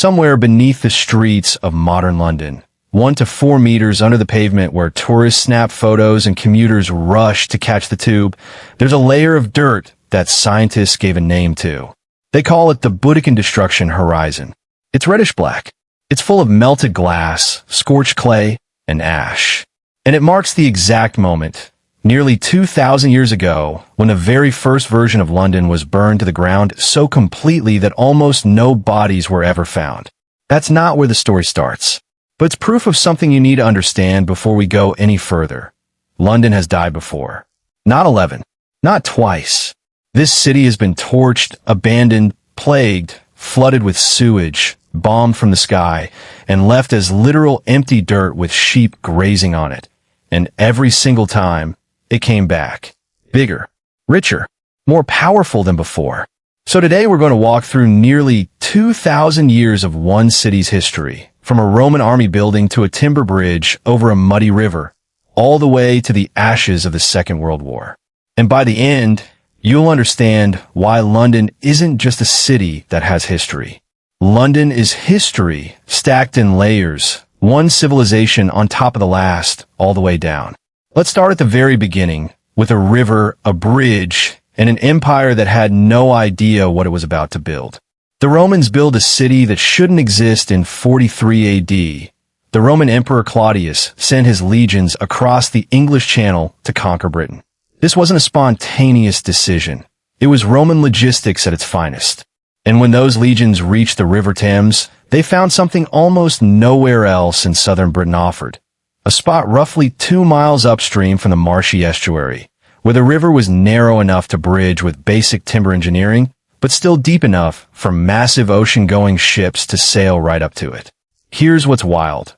somewhere beneath the streets of modern London, 1 to 4 meters under the pavement where tourists snap photos and commuters rush to catch the tube, there's a layer of dirt that scientists gave a name to. They call it the Boudican destruction horizon. It's reddish-black. It's full of melted glass, scorched clay, and ash. And it marks the exact moment, nearly 2,000 years ago, when the very first version of London was burned to the ground so completely that almost no bodies were ever found. That's not where the story starts. But it's proof of something you need to understand before we go any further. London has died before. Not 11. Not twice. This city has been torched, abandoned, plagued, flooded with sewage, bombed from the sky, and left as literal empty dirt with sheep grazing on it. And every single time, it came back. Bigger, richer, more powerful than before. So today we're going to walk through nearly 2,000 years of one city's history, from a Roman army building to a timber bridge over a muddy river, all the way to the ashes of the Second World War. And by the end, you'll understand why London isn't just a city that has history. London is history stacked in layers, one civilization on top of the last, all the way down. Let's start at the very beginning, with a river, a bridge, and an empire that had no idea what it was about to build. The Romans built a city that shouldn't exist in 43 AD. The Roman Emperor Claudius sent his legions across the English Channel to conquer Britain. This wasn't a spontaneous decision. It was Roman logistics at its finest. And when those legions reached the River Thames, they found something almost nowhere else in southern Britain offered. A spot roughly 2 miles upstream from the marshy estuary, where the river was narrow enough to bridge with basic timber engineering, but still deep enough for massive ocean-going ships to sail right up to it. Here's what's wild.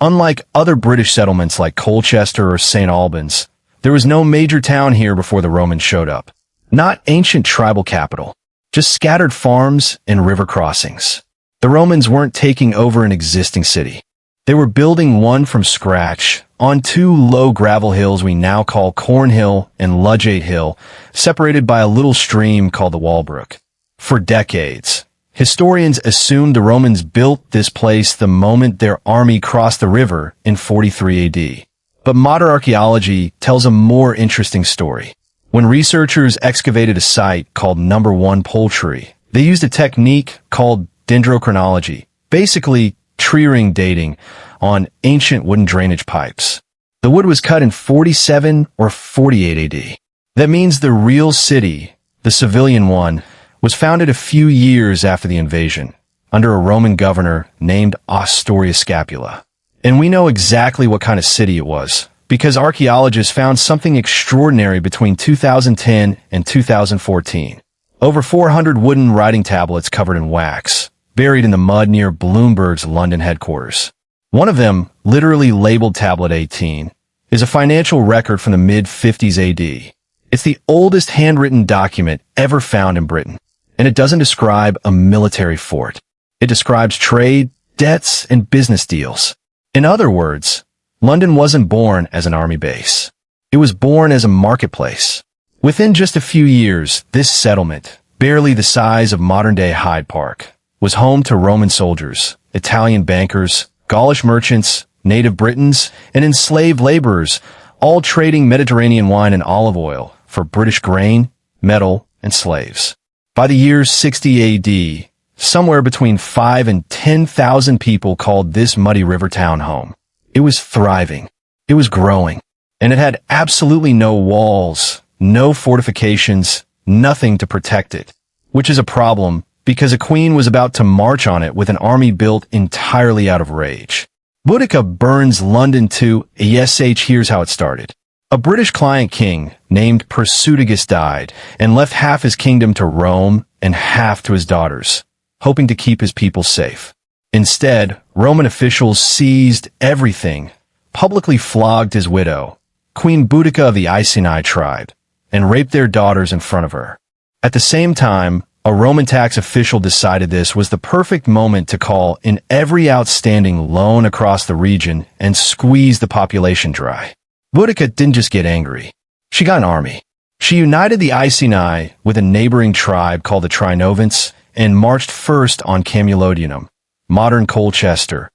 Unlike other British settlements like Colchester or St. Albans, there was no major town here before the Romans showed up. Not ancient tribal capital, just scattered farms and river crossings. The Romans weren't taking over an existing city. They were building one from scratch on 2 low gravel hills we now call Cornhill and Ludgate Hill, separated by a little stream called the Walbrook. For decades, historians assumed the Romans built this place the moment their army crossed the river in 43 AD. But modern archaeology tells a more interesting story. When researchers excavated a site called Number 1 Poultry, they used a technique called dendrochronology, basically tree ring dating on ancient wooden drainage pipes. The wood was cut in 47 or 48 AD. That means the real city, the civilian one, was founded a few years after the invasion, under a Roman governor named Ostorius Scapula. And we know exactly what kind of city it was, because archaeologists found something extraordinary between 2010 and 2014. Over 400 wooden writing tablets covered in wax, buried in the mud near Bloomberg's London headquarters. One of them, literally labeled Tablet 18, is a financial record from the mid-50s AD. It's the oldest handwritten document ever found in Britain, and it doesn't describe a military fort. It describes trade, debts, and business deals. In other words, London wasn't born as an army base. It was born as a marketplace. Within just a few years, this settlement, barely the size of modern-day Hyde Park, was home to Roman soldiers, Italian bankers, Gaulish merchants, native Britons, and enslaved laborers, all trading Mediterranean wine and olive oil for British grain, metal, and slaves. By the year 60 AD, somewhere between 5 and 10,000 people called this muddy river town home. It was thriving. It was growing. And it had absolutely no walls, no fortifications, nothing to protect it. Which is a problem, because a queen was about to march on it with an army built entirely out of rage. Boudica burns London to, here's how it started. A British client king named Prasutagus died and left half his kingdom to Rome and half to his daughters, hoping to keep his people safe. Instead, Roman officials seized everything, publicly flogged his widow, Queen Boudica of the Iceni tribe, and raped their daughters in front of her. At the same time, a Roman tax official decided this was the perfect moment to call in every outstanding loan across the region and squeeze the population dry. Boudica didn't just get angry. She got an army. She united the Iceni with a neighboring tribe called the Trinovants and marched first on Camulodunum, modern Colchester,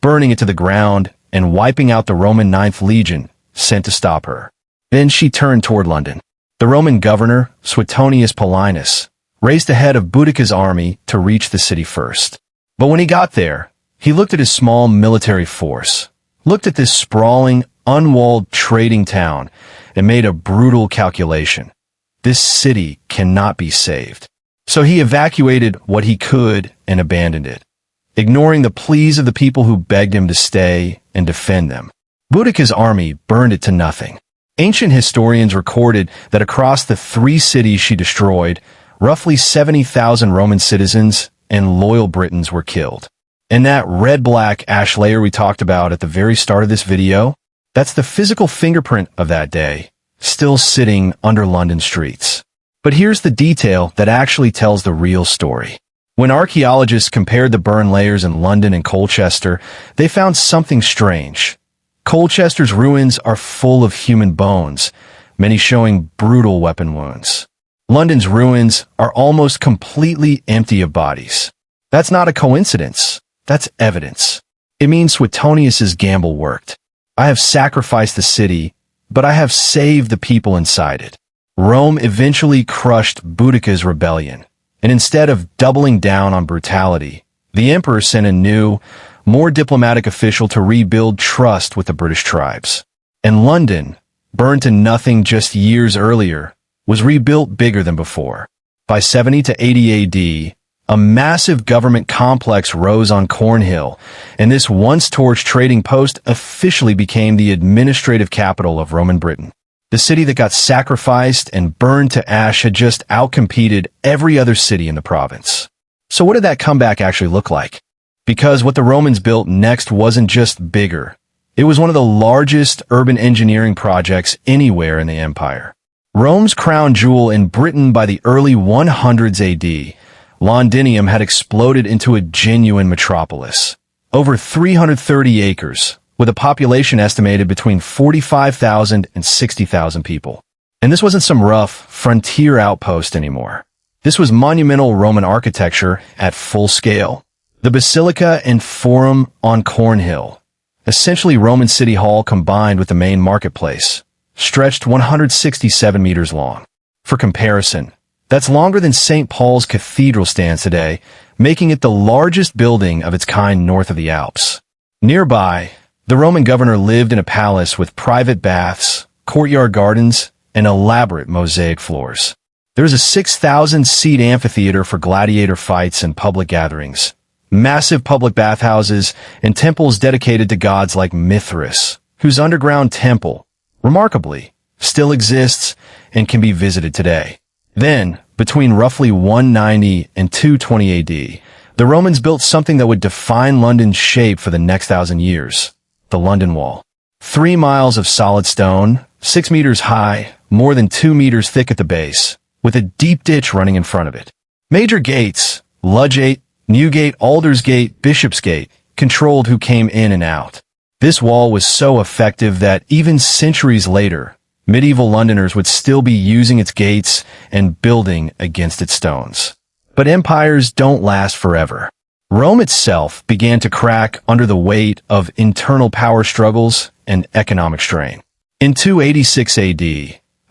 burning it to the ground and wiping out the Roman Ninth Legion sent to stop her. Then she turned toward London. The Roman governor, Suetonius Paulinus, raced ahead of Boudica's army to reach the city first. But when he got there, he looked at his small military force, looked at this sprawling, unwalled trading town, and made a brutal calculation. This city cannot be saved. So he evacuated what he could and abandoned it, ignoring the pleas of the people who begged him to stay and defend them. Boudica's army burned it to nothing. Ancient historians recorded that across the 3 cities she destroyed, roughly 70,000 Roman citizens and loyal Britons were killed. And that red-black ash layer we talked about at the very start of this video, that's the physical fingerprint of that day, still sitting under London streets. But here's the detail that actually tells the real story. When archaeologists compared the burn layers in London and Colchester, they found something strange. Colchester's ruins are full of human bones, many showing brutal weapon wounds. London's ruins are almost completely empty of bodies. That's not a coincidence. That's evidence. It means Suetonius's gamble worked. I have sacrificed the city, but I have saved the people inside it. Rome eventually crushed Boudica's rebellion, and instead of doubling down on brutality, the emperor sent a new, more diplomatic official to rebuild trust with the British tribes. And London, burned to nothing just years earlier, was rebuilt bigger than before. By 70 to 80 AD, a massive government complex rose on Cornhill, and this once-torched trading post officially became the administrative capital of Roman Britain. The city that got sacrificed and burned to ash had just outcompeted every other city in the province. So what did that comeback actually look like? Because what the Romans built next wasn't just bigger. It was one of the largest urban engineering projects anywhere in the empire. Rome's crown jewel in Britain by the early 100s AD, Londinium had exploded into a genuine metropolis. Over 330 acres, with a population estimated between 45,000 and 60,000 people. And this wasn't some rough frontier outpost anymore. This was monumental Roman architecture at full scale. The Basilica and Forum on Cornhill, essentially Roman City Hall combined with the main marketplace, stretched 167 meters long. For comparison, that's longer than St. Paul's Cathedral stands today, making it the largest building of its kind north of the Alps. Nearby, the Roman governor lived in a palace with private baths, courtyard gardens, and elaborate mosaic floors. There was a 6,000-seat amphitheater for gladiator fights and public gatherings, massive public bathhouses, and temples dedicated to gods like Mithras, whose underground temple, remarkably, still exists and can be visited today. Then, between roughly 190 and 220 AD, the Romans built something that would define London's shape for the next 1,000 years, the London Wall. 3 miles of solid stone, 6 meters high, more than 2 meters thick at the base, with a deep ditch running in front of it. Major gates, Ludgate, Newgate, Aldersgate, Bishopsgate, controlled who came in and out. This wall was so effective that even centuries later, medieval Londoners would still be using its gates and building against its stones. But empires don't last forever. Rome itself began to crack under the weight of internal power struggles and economic strain. In 286 AD,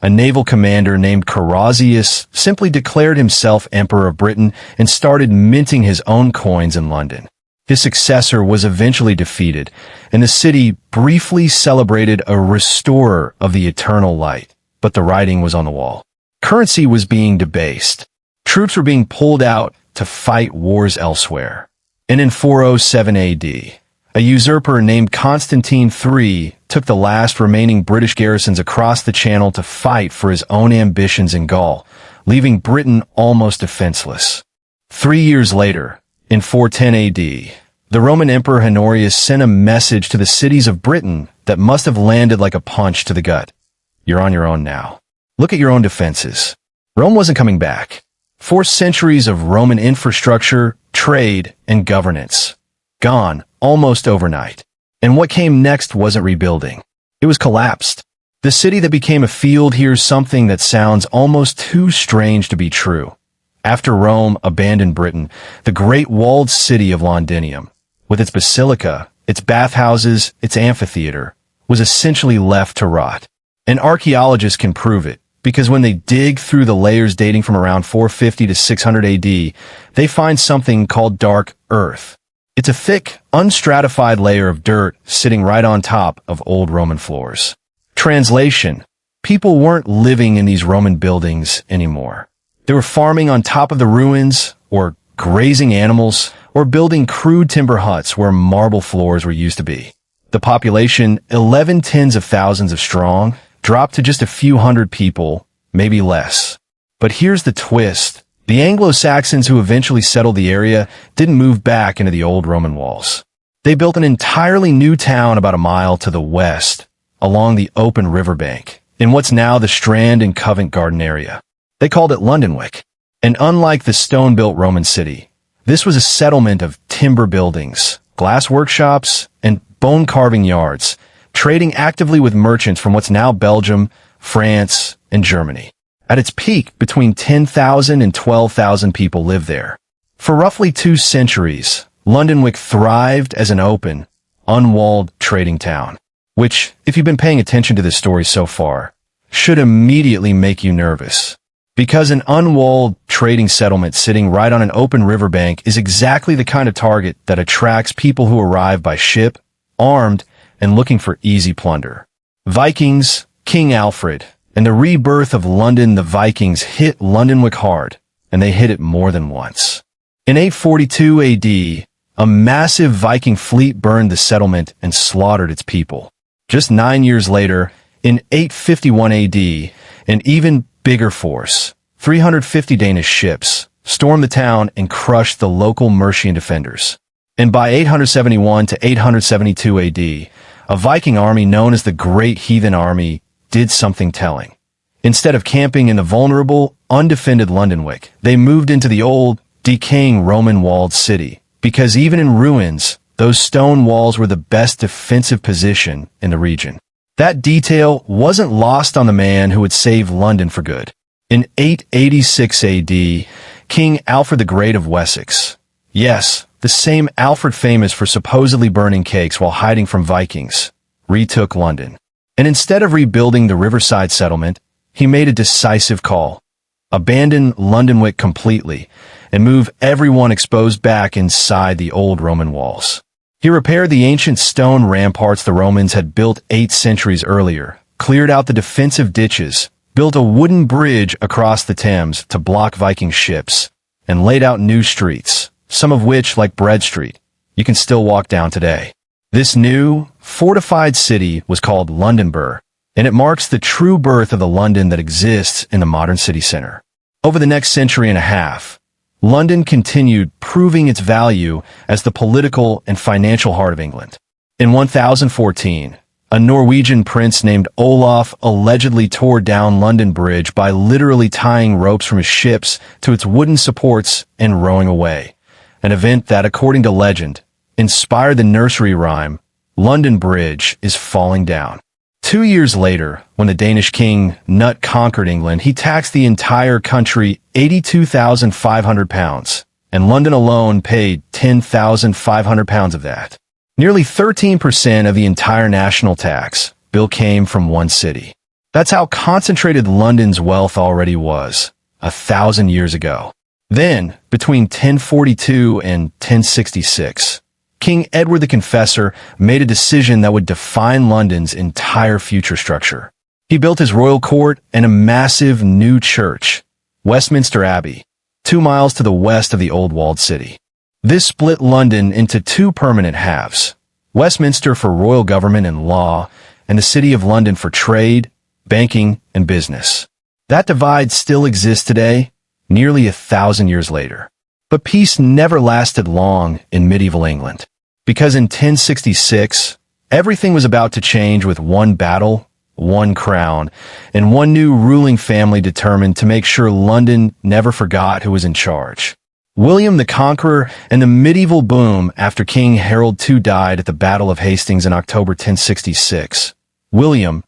a naval commander named Carausius simply declared himself Emperor of Britain and started minting his own coins in London. His successor was eventually defeated, and the city briefly celebrated a restorer of the eternal light, but the writing was on the wall. Currency was being debased. Troops were being pulled out to fight wars elsewhere. And in 407 AD, a usurper named Constantine III took the last remaining British garrisons across the Channel to fight for his own ambitions in Gaul, leaving Britain almost defenseless. 3 years later, in 410 AD, the Roman Emperor Honorius sent a message to the cities of Britain that must have landed like a punch to the gut. You're on your own now. Look at your own defenses. Rome wasn't coming back. 4 centuries of Roman infrastructure, trade, and governance. Gone almost overnight. And what came next wasn't rebuilding. It was collapsed. The city that became a field hears something that sounds almost too strange to be true. After Rome abandoned Britain, the great walled city of Londinium, with its basilica, its bathhouses, its amphitheater, was essentially left to rot. And archaeologists can prove it, because when they dig through the layers dating from around 450 to 600 AD, they find something called dark earth. It's a thick, unstratified layer of dirt sitting right on top of old Roman floors. Translation: people weren't living in these Roman buildings anymore. They were farming on top of the ruins, or grazing animals, or building crude timber huts where marble floors were used to be. The population, 11 tens of thousands of strong, dropped to just a few hundred people, maybe less. But here's the twist. The Anglo-Saxons who eventually settled the area didn't move back into the old Roman walls. They built an entirely new town about a mile to the west, along the open riverbank, in what's now the Strand and Covent Garden area. They called it Londonwick. And unlike the stone-built Roman city, this was a settlement of timber buildings, glass workshops, and bone-carving yards, trading actively with merchants from what's now Belgium, France, and Germany. At its peak, between 10,000 and 12,000 people lived there. For roughly 2 centuries, Londonwick thrived as an open, unwalled trading town, which, if you've been paying attention to this story so far, should immediately make you nervous. Because an unwalled trading settlement sitting right on an open riverbank is exactly the kind of target that attracts people who arrive by ship, armed, and looking for easy plunder. Vikings, King Alfred, and the rebirth of London, the Vikings hit Londonwick hard, and they hit it more than once. In 842 AD, a massive Viking fleet burned the settlement and slaughtered its people. Just 9 years later, in 851 AD, an even bigger force, 350 Danish ships, stormed the town and crushed the local Mercian defenders. And by 871 to 872 AD, a Viking army known as the Great Heathen Army did something telling. Instead of camping in the vulnerable, undefended Londonwick, they moved into the old, decaying Roman walled city, because even in ruins, those stone walls were the best defensive position in the region. That detail wasn't lost on the man who would save London for good. In 886 AD, King Alfred the Great of Wessex, yes, the same Alfred famous for supposedly burning cakes while hiding from Vikings, retook London. And instead of rebuilding the riverside settlement, he made a decisive call. Abandon Londonwick completely and move everyone exposed back inside the old Roman walls. He repaired the ancient stone ramparts the Romans had built 8 centuries earlier, cleared out the defensive ditches, built a wooden bridge across the Thames to block Viking ships, and laid out new streets, some of which, like Bread Street, you can still walk down today. This new, fortified city was called Londonburg, and it marks the true birth of the London that exists in the modern city center. Over the next century and a half, London continued proving its value as the political and financial heart of England. In 1014, a Norwegian prince named Olaf allegedly tore down London Bridge by literally tying ropes from his ships to its wooden supports and rowing away, an event that, according to legend, inspired the nursery rhyme, "London Bridge is falling down." 2 years later, when the Danish king Nut conquered England, he taxed the entire country £82,500, and London alone paid £10,500 of that. Nearly 13% of the entire national tax bill came from one city. That's how concentrated London's wealth already was, 1,000 years ago. Then, between 1042 and 1066, King Edward the Confessor made a decision that would define London's entire future structure. He built his royal court and a massive new church, Westminster Abbey, 2 miles to the west of the old walled city. This split London into 2 permanent halves, Westminster for royal government and law, and the City of London for trade, banking, and business. That divide still exists today, nearly 1,000 years later. But peace never lasted long in medieval England. Because in 1066, everything was about to change with one battle, one crown, and one new ruling family determined to make sure London never forgot who was in charge. William the Conqueror and the medieval boom after King Harold II died at the Battle of Hastings in October 1066. William,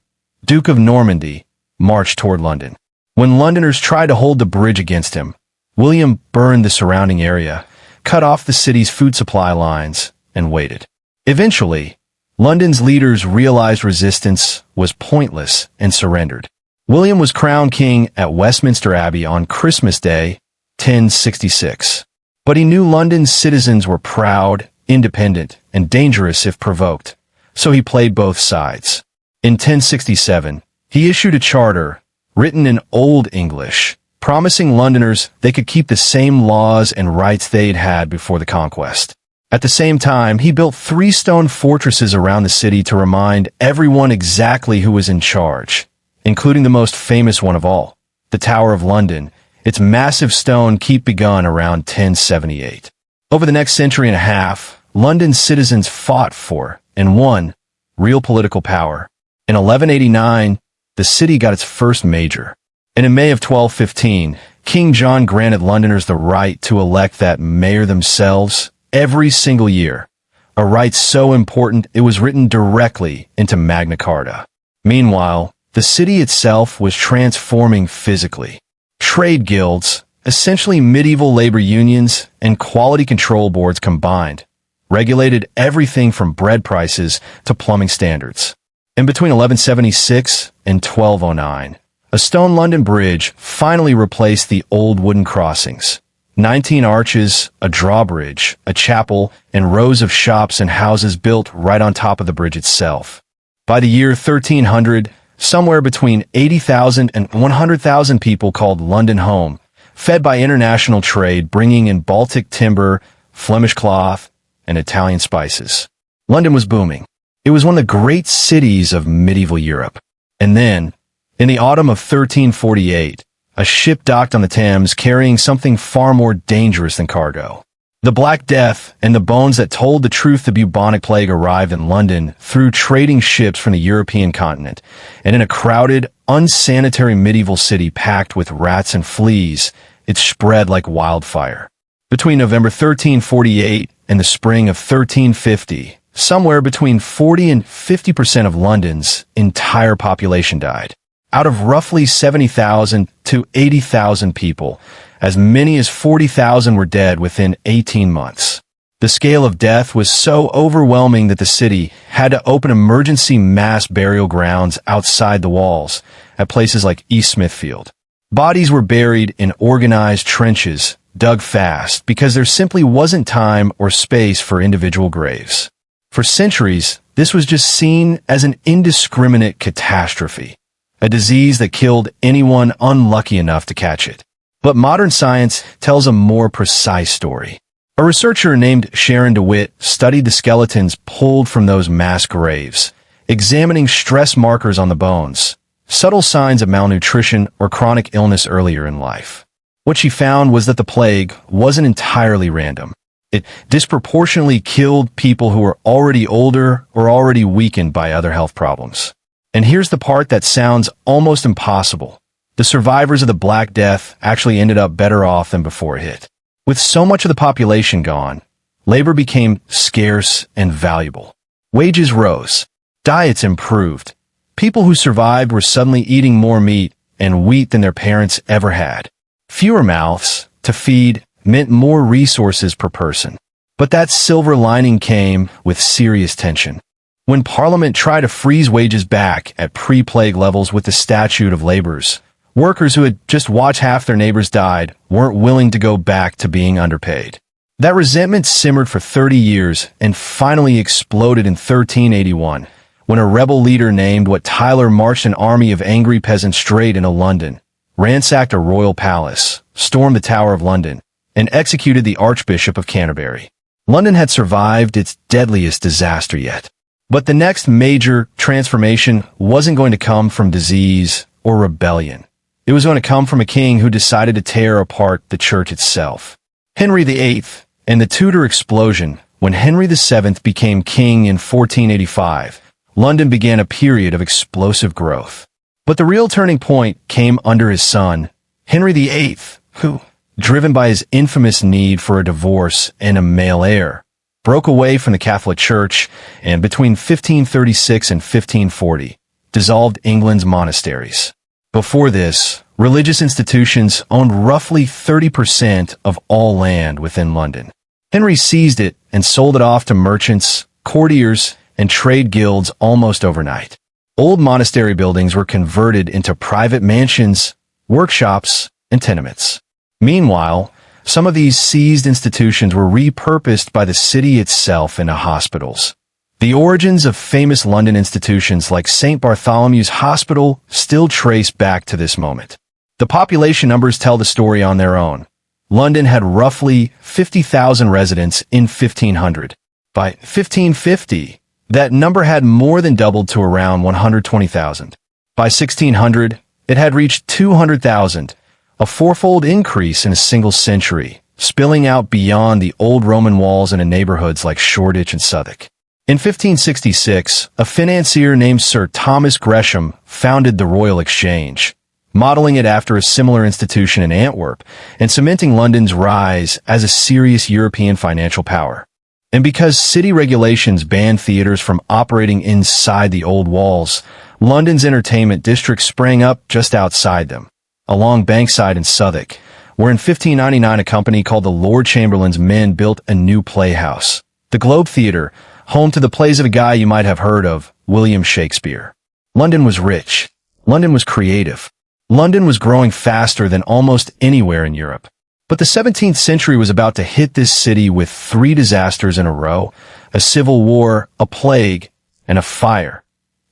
Duke of Normandy, marched toward London. When Londoners tried to hold the bridge against him, William burned the surrounding area, cut off the city's food supply lines, and waited. Eventually, London's leaders realized resistance was pointless and surrendered. William was crowned king at Westminster Abbey on Christmas Day, 1066. But he knew London's citizens were proud, independent, and dangerous if provoked, so he played both sides. In 1067, he issued a charter, written in Old English, promising Londoners they could keep the same laws and rights they'd had before the conquest. At the same time, he built 3 stone fortresses around the city to remind everyone exactly who was in charge, including the most famous one of all, the Tower of London, its massive stone keep begun around 1078. Over the next century and a half, London's citizens fought for, and won, real political power. In 1189, the city got its first major. And in May of 1215, King John granted Londoners the right to elect that mayor themselves every single year, a right so important it was written directly into Magna Carta. Meanwhile, the city itself was transforming physically. Trade guilds, essentially medieval labor unions, and quality control boards combined, regulated everything from bread prices to plumbing standards. And between 1176 and 1209, a stone London bridge finally replaced the old wooden crossings. 19 arches, a drawbridge, a chapel, and rows of shops and houses built right on top of the bridge itself. By the year 1300, somewhere between 80,000 and 100,000 people called London home, fed by international trade bringing in Baltic timber, Flemish cloth, and Italian spices. London was booming. It was one of the great cities of medieval Europe. And then, in the autumn of 1348, a ship docked on the Thames carrying something far more dangerous than cargo. The Black Death and the bones that told the truth the bubonic plague arrived in London through trading ships from the European continent, and in a crowded, unsanitary medieval city packed with rats and fleas, it spread like wildfire. Between November 1348 and the spring of 1350, somewhere between 40 and 50% of London's entire population died. Out of roughly 70,000 to 80,000 people, as many as 40,000 were dead within 18 months. The scale of death was so overwhelming that the city had to open emergency mass burial grounds outside the walls at places like East Smithfield. Bodies were buried in organized trenches, dug fast, because there simply wasn't time or space for individual graves. For centuries, this was just seen as an indiscriminate catastrophe, a disease that killed anyone unlucky enough to catch it. But modern science tells a more precise story. A researcher named Sharon DeWitt studied the skeletons pulled from those mass graves, examining stress markers on the bones, subtle signs of malnutrition or chronic illness earlier in life. What she found was that the plague wasn't entirely random. It disproportionately killed people who were already older or already weakened by other health problems. And here's the part that sounds almost impossible. The survivors of the Black Death actually ended up better off than before it hit. With so much of the population gone, labor became scarce and valuable. Wages rose. Diets improved. People who survived were suddenly eating more meat and wheat than their parents ever had. Fewer mouths to feed meant more resources per person. But that silver lining came with serious tension. When Parliament tried to freeze wages back at pre-plague levels with the Statute of Labours, workers who had just watched half their neighbors died weren't willing to go back to being underpaid. That resentment simmered for 30 years and finally exploded in 1381, when a rebel leader named Wat Tyler marched an army of angry peasants straight into London, ransacked a royal palace, stormed the Tower of London, and executed the Archbishop of Canterbury. London had survived its deadliest disaster yet. But the next major transformation wasn't going to come from disease or rebellion. It was going to come from a king who decided to tear apart the church itself. Henry VIII and the Tudor explosion. When Henry VII became king in 1485, London began a period of explosive growth. But the real turning point came under his son, Henry VIII, who, driven by his infamous need for a divorce and a male heir, broke away from the Catholic Church and between 1536 and 1540, dissolved England's monasteries. Before this, Religious institutions owned roughly 30% of all land within London. Henry seized it and sold it off to merchants, courtiers, and trade guilds almost overnight. Old monastery buildings were converted into private mansions, workshops, and tenements. Meanwhile, some of these seized institutions were repurposed by the city itself into hospitals. The origins of famous London institutions like St. Bartholomew's Hospital still trace back to this moment. The population numbers tell the story on their own. London had roughly 50,000 residents in 1500. By 1550, that number had more than doubled to around 120,000. By 1600, it had reached 200,000, a fourfold increase in a single century, spilling out beyond the old Roman walls into neighborhoods like Shoreditch and Southwark. In 1566, a financier named Sir Thomas Gresham founded the Royal Exchange, modeling it after a similar institution in Antwerp and cementing London's rise as a serious European financial power. And because city regulations banned theaters from operating inside the old walls, London's entertainment districts sprang up just outside them, along Bankside and Southwark, where in 1599 a company called the Lord Chamberlain's Men built a new playhouse, the Globe Theatre, home to the plays of a guy you might have heard of, William Shakespeare. London was rich. London was creative. London was growing faster than almost anywhere in Europe. But the 17th century was about to hit this city with 3 disasters in a row: a civil war, a plague, and a fire,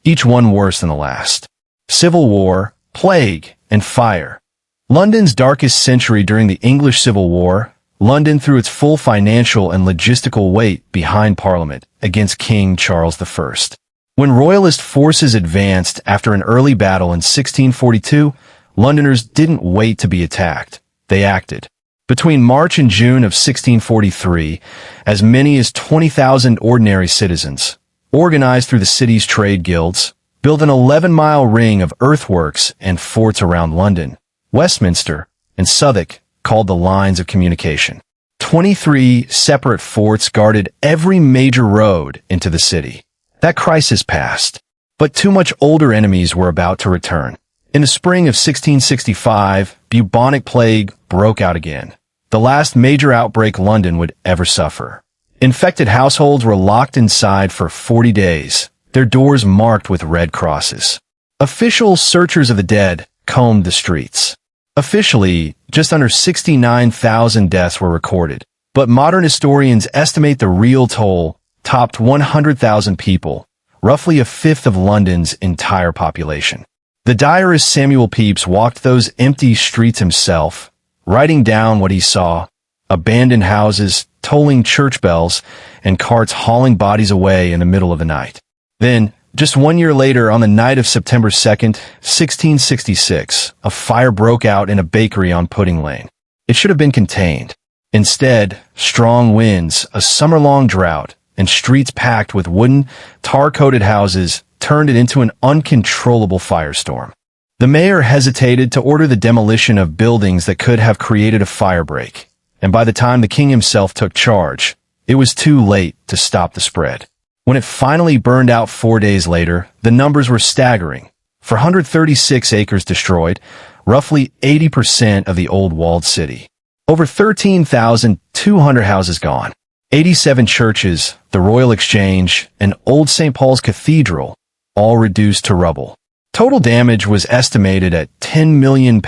each one worse than the last. Civil war, plague, and fire. London's darkest century during the English Civil War, London threw its full financial and logistical weight behind Parliament against King Charles I. When Royalist forces advanced after an early battle in 1642, Londoners didn't wait to be attacked. They acted. Between March and June of 1643, as many as 20,000 ordinary citizens, organized through the city's trade guilds, built an 11-mile ring of earthworks and forts around London, Westminster, and Southwark, called the Lines of Communication. 23 separate forts guarded every major road into the city. That crisis passed, but 2 much older enemies were about to return. In the spring of 1665, bubonic plague broke out again, the last major outbreak London would ever suffer. Infected households were locked inside for 40 days, their doors marked with red crosses. Official searchers of the dead combed the streets. Officially, just under 69,000 deaths were recorded, but modern historians estimate the real toll topped 100,000 people, roughly a fifth of London's entire population. The diarist Samuel Pepys walked those empty streets himself, writing down what he saw: abandoned houses, tolling church bells, and carts hauling bodies away in the middle of the night. Then, just 1 year later, on the night of September 2nd, 1666, a fire broke out in a bakery on Pudding Lane. It should have been contained. Instead, strong winds, a summer-long drought, and streets packed with wooden, tar-coated houses turned it into an uncontrollable firestorm. The mayor hesitated to order the demolition of buildings that could have created a firebreak, and by the time the king himself took charge, it was too late to stop the spread. When it finally burned out 4 days later, the numbers were staggering. 436 acres destroyed, roughly 80% of the old walled city. Over 13,200 houses gone. 87 churches, the Royal Exchange, and Old St. Paul's Cathedral, all reduced to rubble. Total damage was estimated at £10 million,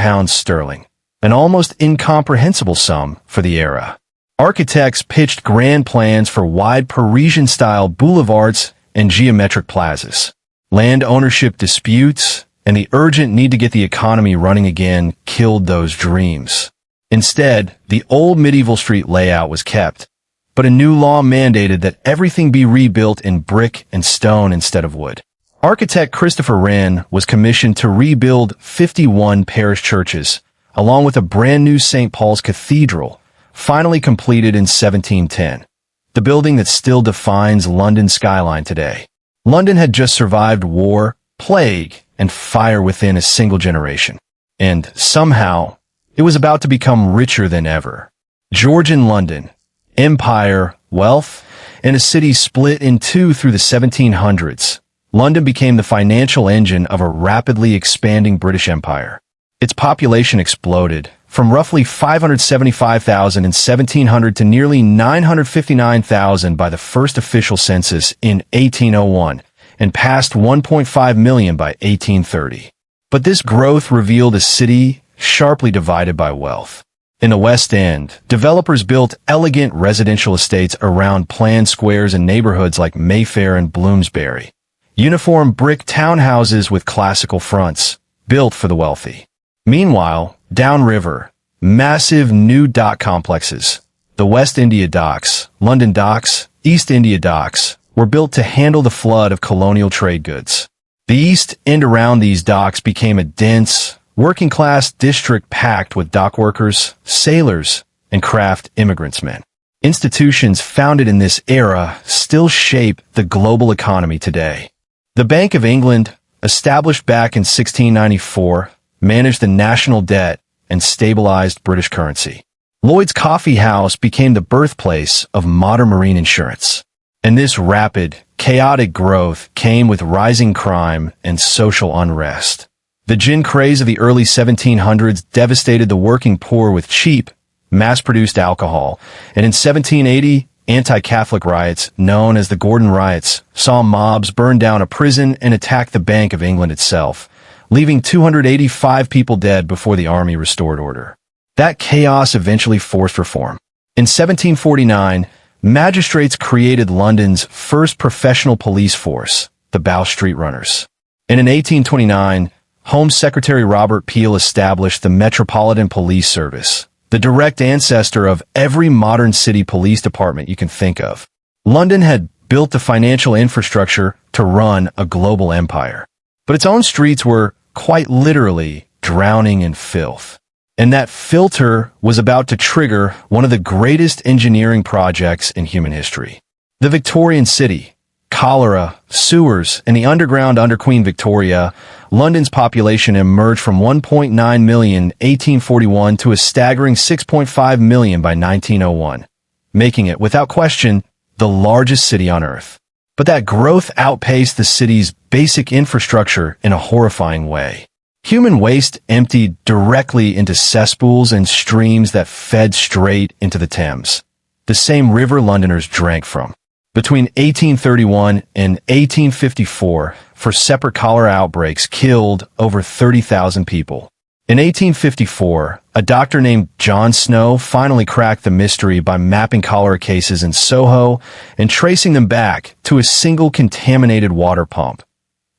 an almost incomprehensible sum for the era. Architects pitched grand plans for wide Parisian-style boulevards and geometric plazas. Land ownership disputes and the urgent need to get the economy running again killed those dreams. Instead, the old medieval street layout was kept, but a new law mandated that everything be rebuilt in brick and stone instead of wood. Architect Christopher Wren was commissioned to rebuild 51 parish churches, along with a brand new St. Paul's Cathedral, finally completed in 1710, the building that still defines London's skyline today. London had just survived war, plague, and fire within a single generation. And somehow, it was about to become richer than ever. Georgian London, empire, wealth, and a city split in two through the 1700s, London became the financial engine of a rapidly expanding British Empire. Its population exploded, from roughly 575,000 in 1700 to nearly 959,000 by the first official census in 1801, and past 1.5 million by 1830. But this growth revealed a city sharply divided by wealth. In the West End, developers built elegant residential estates around planned squares in neighborhoods like Mayfair and Bloomsbury. Uniform brick townhouses with classical fronts, built for the wealthy. Meanwhile, downriver, massive new dock complexes, the West India Docks, London Docks, East India Docks, were built to handle the flood of colonial trade goods. The East End around these docks became a dense, working-class district packed with dockworkers, sailors, and craft immigrants-men. Institutions founded in this era still shape the global economy today. The Bank of England, established back in 1694, managed the national debt and stabilized British currency. Lloyd's Coffee House became the birthplace of modern marine insurance. And this rapid, chaotic growth came with rising crime and social unrest. The gin craze of the early 1700s devastated the working poor with cheap, mass-produced alcohol, and in 1780, anti-Catholic riots, known as the Gordon Riots, saw mobs burn down a prison and attack the Bank of England itself, leaving 285 people dead before the army restored order. That chaos eventually forced reform. In 1749, magistrates created London's first professional police force, the Bow Street Runners. And in 1829, Home Secretary Robert Peel established the Metropolitan Police Service, the direct ancestor of every modern city police department you can think of. London had built the financial infrastructure to run a global empire. But its own streets were, quite literally, drowning in filth. And that filter was about to trigger one of the greatest engineering projects in human history. The Victorian city. Cholera, sewers, and the underground under Queen Victoria, London's population emerged from 1.9 million in 1841 to a staggering 6.5 million by 1901, making it, without question, the largest city on Earth. But that growth outpaced the city's basic infrastructure in a horrifying way. Human waste emptied directly into cesspools and streams that fed straight into the Thames, the same river Londoners drank from. Between 1831 and 1854, for separate cholera outbreaks killed over 30,000 people. In 1854, a doctor named John Snow finally cracked the mystery by mapping cholera cases in Soho and tracing them back to a single contaminated water pump,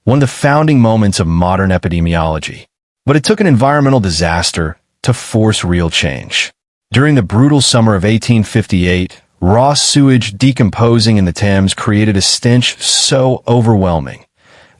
one of the founding moments of modern epidemiology. But it took an environmental disaster to force real change. During the brutal summer of 1858, raw sewage decomposing in the Thames created a stench so overwhelming,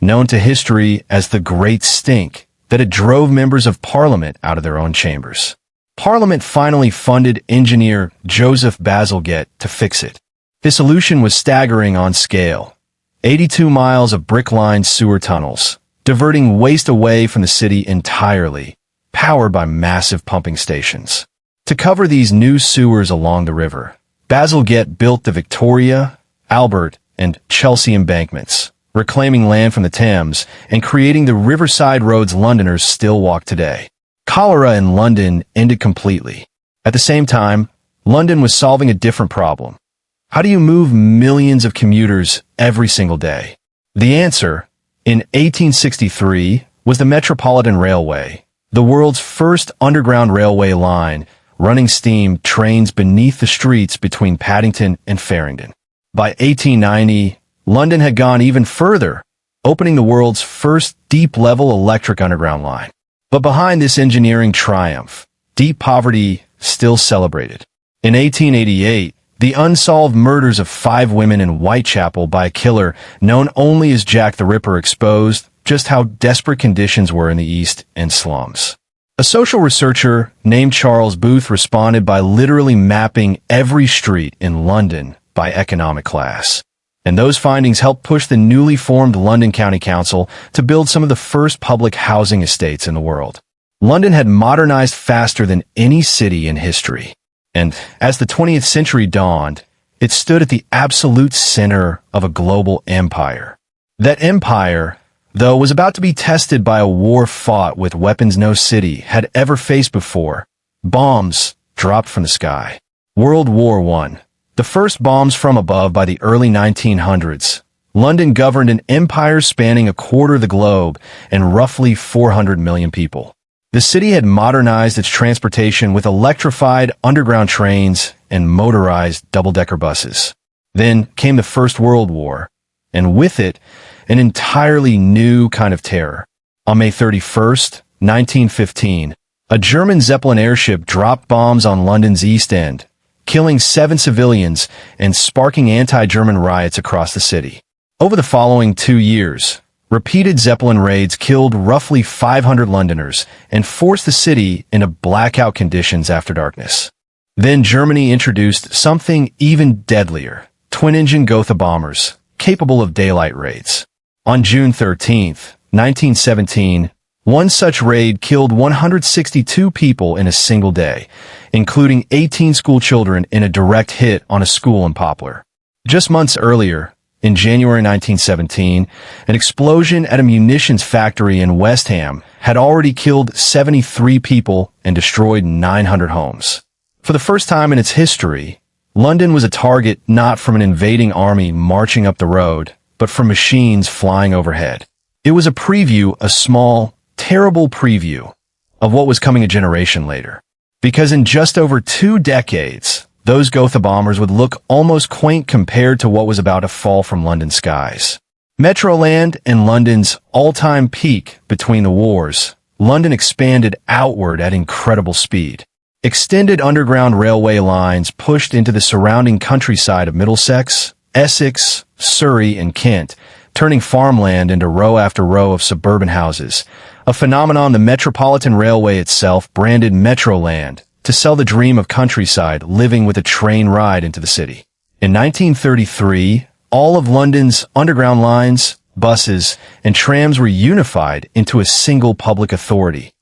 known to history as the Great Stink, that it drove members of Parliament out of their own chambers. Parliament finally funded engineer Joseph Bazalgette to fix it. His solution was staggering on scale. 82 miles of brick-lined sewer tunnels, diverting waste away from the city entirely, powered by massive pumping stations. To cover these new sewers along the river, Bazalgette built the Victoria, Albert, and Chelsea embankments, reclaiming land from the Thames and creating the riverside roads Londoners still walk today. Cholera in London ended completely. At the same time, London was solving a different problem. How do you move millions of commuters every single day? The answer, in 1863, was the Metropolitan Railway, the world's first underground railway line, running steam trains beneath the streets between Paddington and Farringdon. By 1890, London had gone even further, opening the world's first deep-level electric underground line. But behind this engineering triumph, deep poverty still celebrated. In 1888, the unsolved murders of 5 women in Whitechapel by a killer known only as Jack the Ripper exposed just how desperate conditions were in the East End slums. A social researcher named Charles Booth responded by literally mapping every street in London by economic class. And those findings helped push the newly formed London County Council to build some of the first public housing estates in the world. London had modernized faster than any city in history. And as the 20th century dawned, it stood at the absolute center of a global empire. That empire, though, was about to be tested by a war fought with weapons no city had ever faced before. Bombs dropped from the sky. World War I. The first bombs from above by the early 1900s. London governed an empire spanning a quarter of the globe and roughly 400 million people. The city had modernized its transportation with electrified underground trains and motorized double-decker buses. Then came the First World War, and with it, an entirely new kind of terror. On May 31st, 1915, a German Zeppelin airship dropped bombs on London's East End, killing 7 civilians and sparking anti-German riots across the city. Over the following 2 years, repeated Zeppelin raids killed roughly 500 Londoners and forced the city into blackout conditions after darkness. Then Germany introduced something even deadlier, twin-engine Gotha bombers, capable of daylight raids. On June 13, 1917, one such raid killed 162 people in a single day, including 18 school children in a direct hit on a school in Poplar. Just months earlier, in January 1917, an explosion at a munitions factory in West Ham had already killed 73 people and destroyed 900 homes. For the first time in its history, London was a target not from an invading army marching up the road, but from machines flying overhead. It was a preview, a small, terrible preview, of what was coming a generation later. Because in just over 2 decades, those Gotha bombers would look almost quaint compared to what was about to fall from London skies. Metroland and London's all-time peak between the wars, London expanded outward at incredible speed. Extended underground railway lines pushed into the surrounding countryside of Middlesex, Essex, Surrey, and Kent, turning farmland into row after row of suburban houses, a phenomenon the Metropolitan Railway itself branded Metroland, to sell the dream of countryside living with a train ride into the city. In 1933, all of London's underground lines, buses, and trams were unified into a single public authority,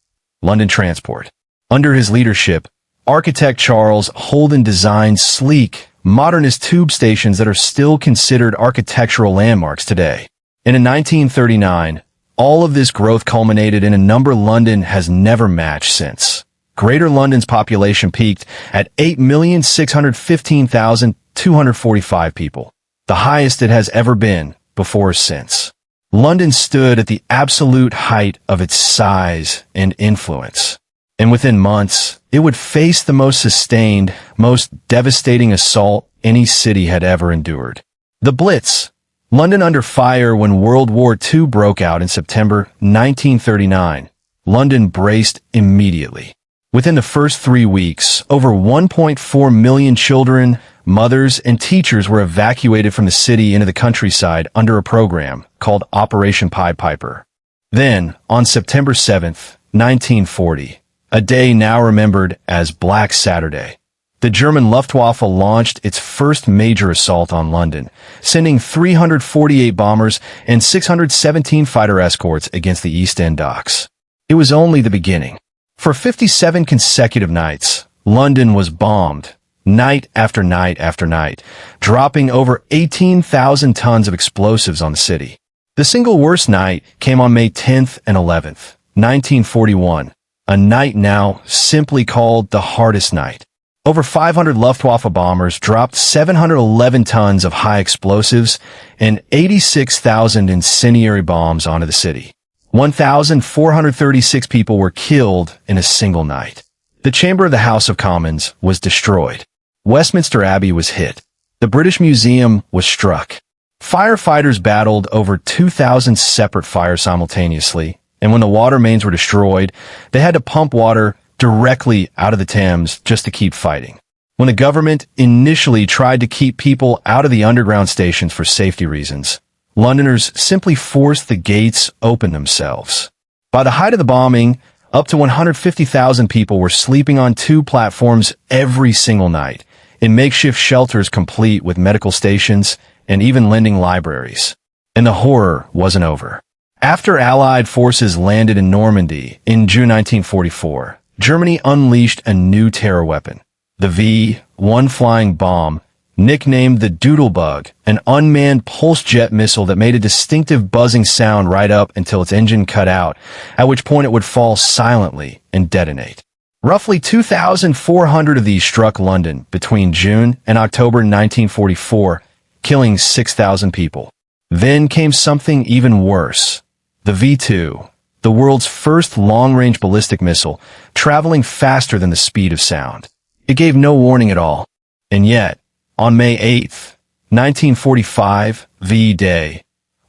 London Transport. Under his leadership, architect Charles Holden designed sleek, modernist tube stations that are still considered architectural landmarks today. And in 1939, all of this growth culminated in a number London has never matched since. Greater London's population peaked at 8,615,245 people, the highest it has ever been before or since. London stood at the absolute height of its size and influence. And within months, it would face the most sustained, most devastating assault any city had ever endured. The Blitz. London under fire when World War II broke out in September 1939. London braced immediately. Within the first 3 weeks, over 1.4 million children, mothers, and teachers were evacuated from the city into the countryside under a program called Operation Pied Piper. Then, on September 7th, 1940, a day now remembered as Black Saturday, the German Luftwaffe launched its first major assault on London, sending 348 bombers and 617 fighter escorts against the East End docks. It was only the beginning. For 57 consecutive nights, London was bombed, night after night after night, dropping over 18,000 tons of explosives on the city. The single worst night came on May 10th and 11th, 1941, a night now simply called the hardest night. Over 500 Luftwaffe bombers dropped 711 tons of high explosives and 86,000 incendiary bombs onto the city. 1,436 people were killed in a single night. The chamber of the House of Commons was destroyed. Westminster Abbey was hit. The British Museum was struck. Firefighters battled over 2,000 separate fires simultaneously, and when the water mains were destroyed, they had to pump water directly out of the Thames just to keep fighting. When the government initially tried to keep people out of the underground stations for safety reasons, Londoners simply forced the gates open themselves. By the height of the bombing, up to 150,000 people were sleeping on tube platforms every single night, in makeshift shelters complete with medical stations and even lending libraries. And the horror wasn't over. After Allied forces landed in Normandy in June 1944, Germany unleashed a new terror weapon, the V-1 flying bomb, nicknamed the Doodlebug, an unmanned pulse jet missile that made a distinctive buzzing sound right up until its engine cut out, at which point it would fall silently and detonate. Roughly 2,400 of these struck London between June and October 1944, killing 6,000 people. Then came something even worse. The V-2, the world's first long-range ballistic missile, traveling faster than the speed of sound. It gave no warning at all. And yet, on May 8th, 1945, V-Day,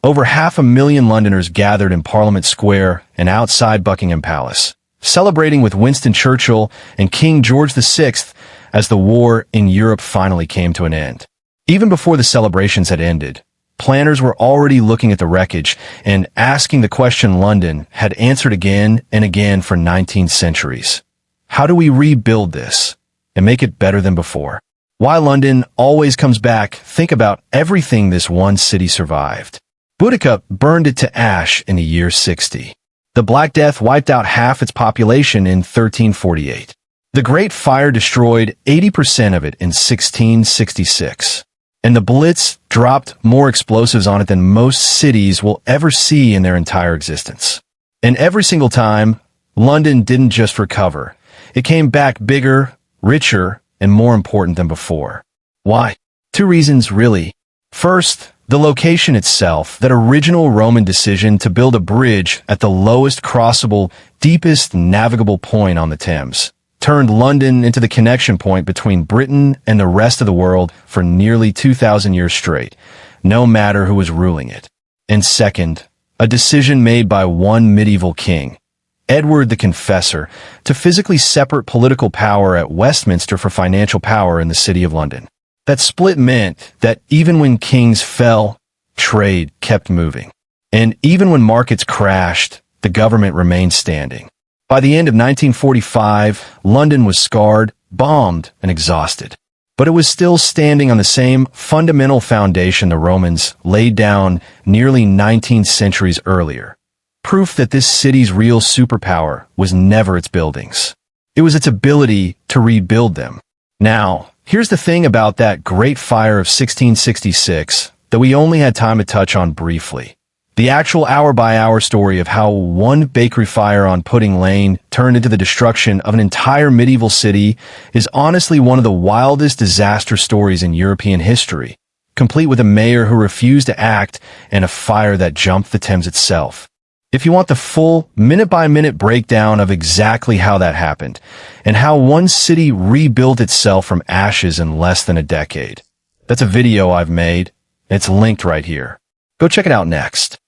over 500,000 Londoners gathered in Parliament Square and outside Buckingham Palace, celebrating with Winston Churchill and King George VI as the war in Europe finally came to an end. Even before the celebrations had ended, planners were already looking at the wreckage and asking the question London had answered again and again for 19 centuries. How do we rebuild this and make it better than before? Why London always comes back, think about everything this one city survived. Boudica burned it to ash in the year 60. The Black Death wiped out half its population in 1348. The Great Fire destroyed 80% of it in 1666. And the Blitz dropped more explosives on it than most cities will ever see in their entire existence. And every single time, London didn't just recover. It came back bigger, richer, and more important than before. Why? Two reasons, really. First, the location itself, that original Roman decision to build a bridge at the lowest crossable, deepest navigable point on the Thames, turned London into the connection point between Britain and the rest of the world for nearly 2,000 years straight, no matter who was ruling it. And second, a decision made by one medieval king, Edward the Confessor, to physically separate political power at Westminster for financial power in the City of London. That split meant that even when kings fell, trade kept moving. And even when markets crashed, the government remained standing. By the end of 1945, London was scarred, bombed, and exhausted. But it was still standing on the same fundamental foundation the Romans laid down nearly 19 centuries earlier. Proof that this city's real superpower was never its buildings. It was its ability to rebuild them. Now, here's the thing about that Great Fire of 1666 that we only had time to touch on briefly. The actual hour-by-hour story of how one bakery fire on Pudding Lane turned into the destruction of an entire medieval city is honestly one of the wildest disaster stories in European history, complete with a mayor who refused to act and a fire that jumped the Thames itself. If you want the full minute-by-minute breakdown of exactly how that happened and how one city rebuilt itself from ashes in less than a decade, that's a video I've made. It's linked right here. Go check it out next.